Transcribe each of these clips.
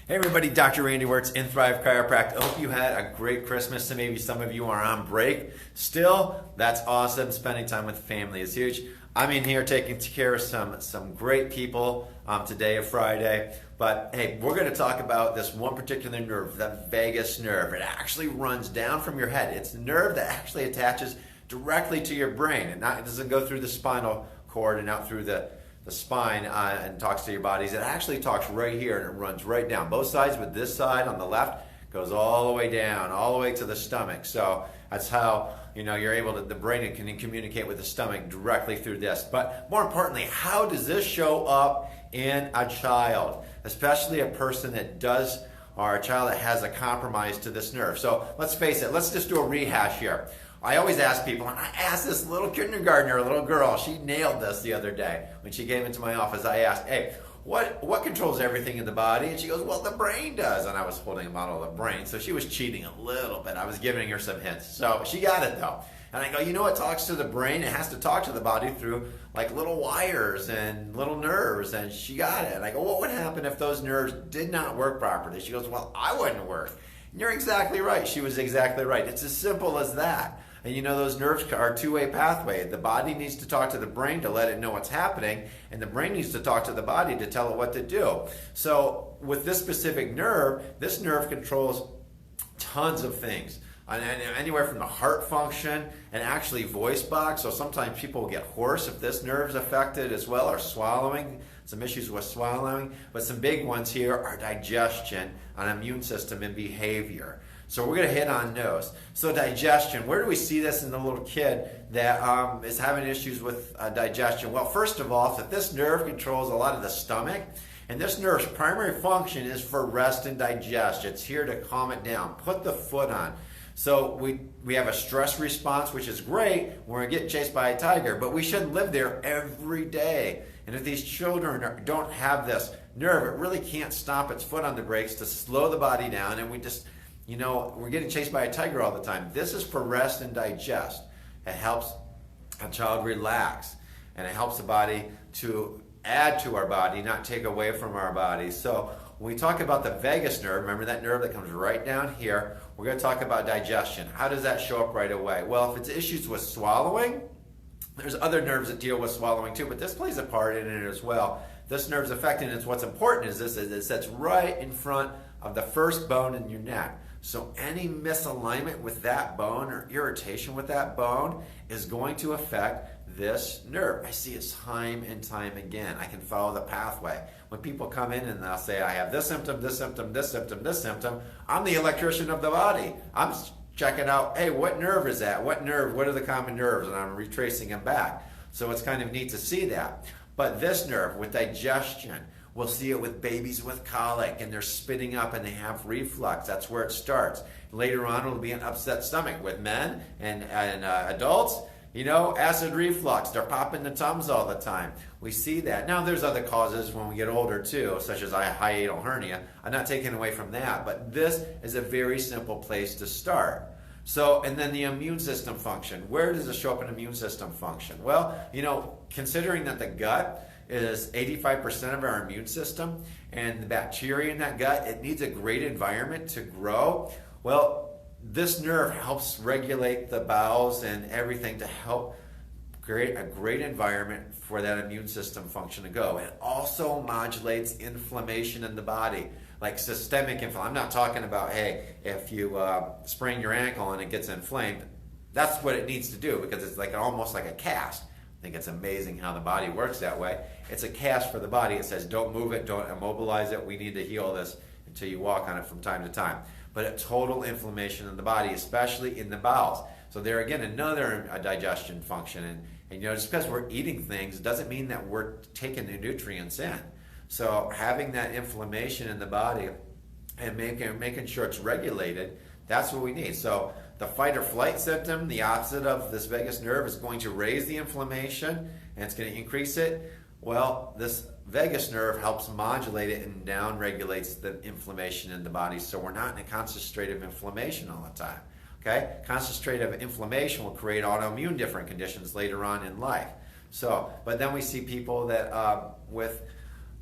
Hey everybody, Dr. Randy Wirtz in Thrive Chiropractic. I hope you had a great Christmas, and maybe some of you are on break. Still, that's awesome. Spending time with family is huge. I'm in here taking care of some great people today, a Friday. But hey, we're going to talk about this one particular nerve, the vagus nerve. It actually runs down from your head. It's a nerve that actually attaches directly to your brain. It doesn't go through the spinal cord and out through the spine and talks to your bodies. It actually talks right here and it runs right down both sides, but this side on the left goes all the way down, all the way to the stomach. So that's how you're able to, the brain can communicate with the stomach directly through this. But more importantly, how does this show up in a child, especially a person that does, or a child that has a compromise to this nerve? So let's face it, let's just do a rehash here. I always ask people, and I asked this little kindergartner, a little girl, she nailed this the other day. When she came into my office, I asked, hey, what controls everything in the body? And she goes, well, the brain does. And I was holding a model of the brain, so she was cheating a little bit. I was giving her some hints. So she got it though. And I go, it talks to the brain. It has to talk to the body through like little wires and little nerves. And she got it. And I go, what would happen if those nerves did not work properly? She goes, well, I wouldn't work. And you're exactly right. She was exactly right. It's as simple as that. And those nerves are a two-way pathway. The body needs to talk to the brain to let it know what's happening, and the brain needs to talk to the body to tell it what to do. So with this specific nerve, this nerve controls tons of things. Anywhere from the heart function and actually voice box. So sometimes people will get hoarse if this nerve's affected as well, or swallowing, some issues with swallowing. But some big ones here are digestion, an immune system, and behavior. So we're going to hit on those. So digestion, where do we see this in the little kid that is having issues with digestion? Well, first of all, that this nerve controls a lot of the stomach, and this nerve's primary function is for rest and digest. It's here to calm it down, put the foot on. So we have a stress response, which is great when we're getting chased by a tiger, but we shouldn't live there every day. And if these children don't have this nerve, it really can't stop its foot on the brakes to slow the body down, and we just... we're getting chased by a tiger all the time. This is for rest and digest. It helps a child relax, and it helps the body to add to our body, not take away from our body. So when we talk about the vagus nerve, remember that nerve that comes right down here, we're going to talk about digestion. How does that show up right away? Well, if it's issues with swallowing, there's other nerves that deal with swallowing too, but this plays a part in it as well. This nerve's affected, and what's important is this, it sits right in front of the first bone in your neck. So any misalignment with that bone or irritation with that bone is going to affect this nerve. I see it time and time again. I can follow the pathway. When people come in and they'll say, I have this symptom, this symptom, this symptom, this symptom, I'm the electrician of the body. I'm checking out, hey, what nerve is that? What nerve? What are the common nerves? And I'm retracing them back. So it's kind of neat to see that. But this nerve with digestion, we'll see it with babies with colic, and they're spitting up and they have reflux. That's where it starts. Later on, it'll be an upset stomach with men and adults. Acid reflux. They're popping the tums all the time. We see that. Now, there's other causes when we get older too, such as hiatal hernia. I'm not taking away from that, but this is a very simple place to start. So, and then the immune system function. Where does it show up in immune system function? Well, considering that the gut is 85% of our immune system, and the bacteria in that gut, it needs a great environment to grow. Well, this nerve helps regulate the bowels and everything to help create a great environment for that immune system function to go. It also modulates inflammation in the body, like systemic inflammation. I'm not talking about, hey, if you sprain your ankle and it gets inflamed, that's what it needs to do, because it's like almost like a cast. I think it's amazing how the body works that way. It's a cast for the body. It says, don't move it, don't immobilize it. We need to heal this until you walk on it from time to time. But a total inflammation in the body, especially in the bowels. So there again, another digestion function. And just because we're eating things doesn't mean that we're taking the nutrients in. So having that inflammation in the body and making sure it's regulated, that's what we need. So the fight or flight symptom, the opposite of this vagus nerve, is going to raise the inflammation and it's going to increase it. Well, this vagus nerve helps modulate it and down regulates the inflammation in the body, so we're not in a concentrative inflammation all the time. Okay? Concentrative inflammation will create autoimmune different conditions later on in life. So, but then we see people that with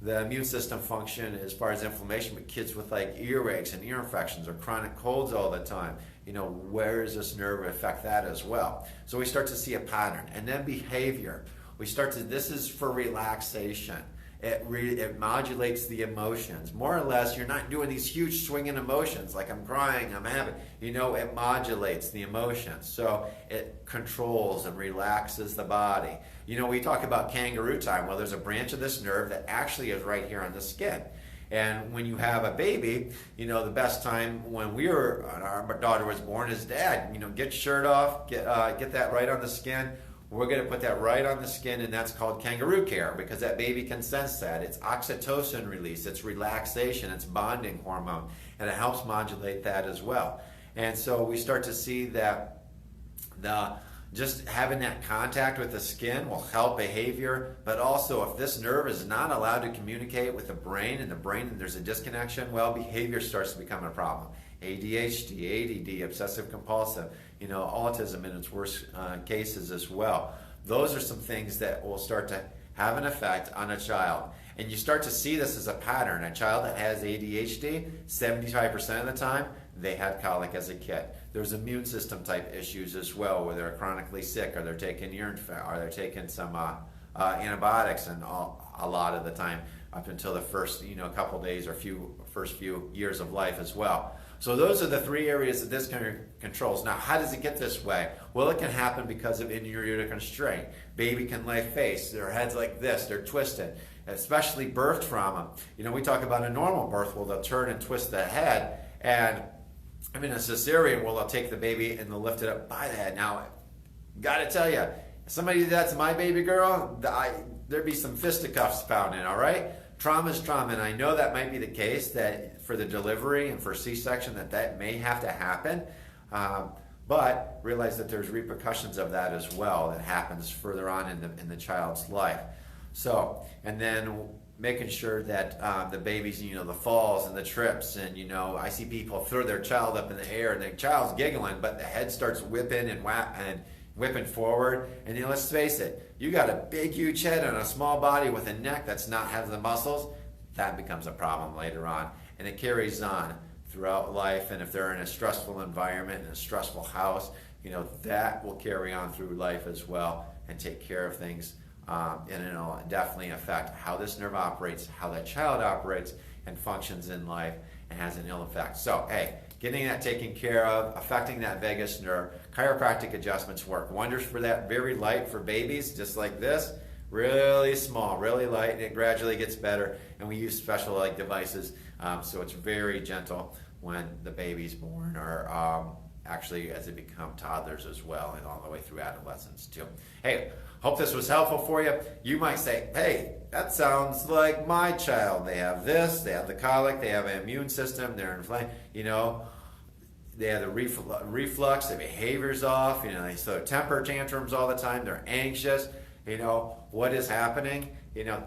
the immune system function as far as inflammation, but kids with like earaches and ear infections or chronic colds all the time, where does this nerve affect that as well? So we start to see a pattern. And then behavior. This is for relaxation. It modulates the emotions. More or less, you're not doing these huge swinging emotions like I'm crying, I'm happy. It modulates the emotions. So it controls and relaxes the body. We talk about kangaroo time. Well, there's a branch of this nerve that actually is right here on the skin. And when you have a baby, the best time when our daughter was born is dad, get your shirt off, get that right on the skin. We're going to put that right on the skin, and that's called kangaroo care because that baby can sense that. It's oxytocin release, it's relaxation, it's bonding hormone, and it helps modulate that as well. And so we start to see that just having that contact with the skin will help behavior, but also if this nerve is not allowed to communicate with the brain and there's a disconnection, well, behavior starts to become a problem. ADHD, ADD, obsessive compulsive, autism in its worst cases as well. Those are some things that will start to have an effect on a child. And you start to see this as a pattern. A child that has ADHD, 75% of the time, they had colic as a kid. There's immune system type issues as well, where they're chronically sick, or they're taking or they're taking some antibiotics, and a lot of the time up until the first couple days or first few years of life as well. So those are the three areas that this controls. Now, how does it get this way? Well, it can happen because of intra-uterine constraint. Baby can lay face, their head's like this, they're twisted, especially birth trauma. We talk about a normal birth, well, they'll turn and twist the head, and a cesarean, well, they'll take the baby and they'll lift it up by the head. Now, gotta tell you, somebody that's my baby girl, there'd be some fisticuffs found in, all right? Trauma is trauma, and I know that might be the case that for the delivery and for C-section that may have to happen, but realize that there's repercussions of that as well that happens further on in the child's life. So, and then making sure that the babies, the falls and the trips, and I see people throw their child up in the air and the child's giggling, but the head starts whipping and whipping forward. And let's face it, you got a big, huge head on a small body with a neck that's not has the muscles. That becomes a problem later on, and it carries on throughout life. And if they're in a stressful environment, in a stressful house, that will carry on through life as well and take care of things. And it'll definitely affect how this nerve operates, how that child operates and functions in life, and has an ill effect. So, hey, getting that taken care of, affecting that vagus nerve, chiropractic adjustments work wonders for that. Very light for babies, just like this. Really small, really light, and it gradually gets better. And we use special devices, so it's very gentle when the baby's born, or actually as they become toddlers as well, and all the way through adolescence too. Hey, hope this was helpful for you. You might say, hey, that sounds like my child. They have this, they have the colic, they have an immune system, they're inflamed, they have the reflux, their behavior's off, they throw temper tantrums all the time, they're anxious, what is happening?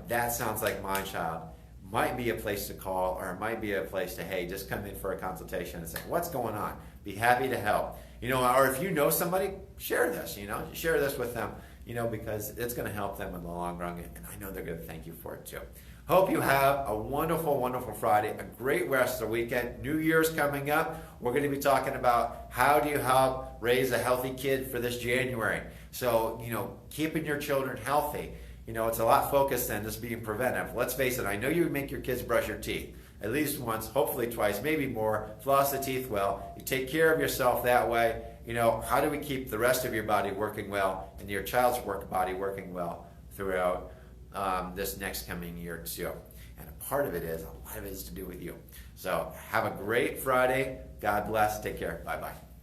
That sounds like my child. Might be a place to call, or it might be a place to, hey, just come in for a consultation and say, what's going on? Be happy to help. Or if you know somebody, share this, share this with them, because it's going to help them in the long run, and I know they're going to thank you for it too. Hope you have a wonderful, wonderful Friday, a great rest of the weekend. New Year's coming up. We're going to be talking about how do you help raise a healthy kid for this January. So, keeping your children healthy. It's a lot focused on just being preventive. Let's face it, I know you make your kids brush your teeth at least once, hopefully twice, maybe more. Floss the teeth well. You take care of yourself that way. How do we keep the rest of your body working well and your child's body working well throughout this next coming year too? And a lot of it is to do with you. So have a great Friday. God bless. Take care. Bye-bye.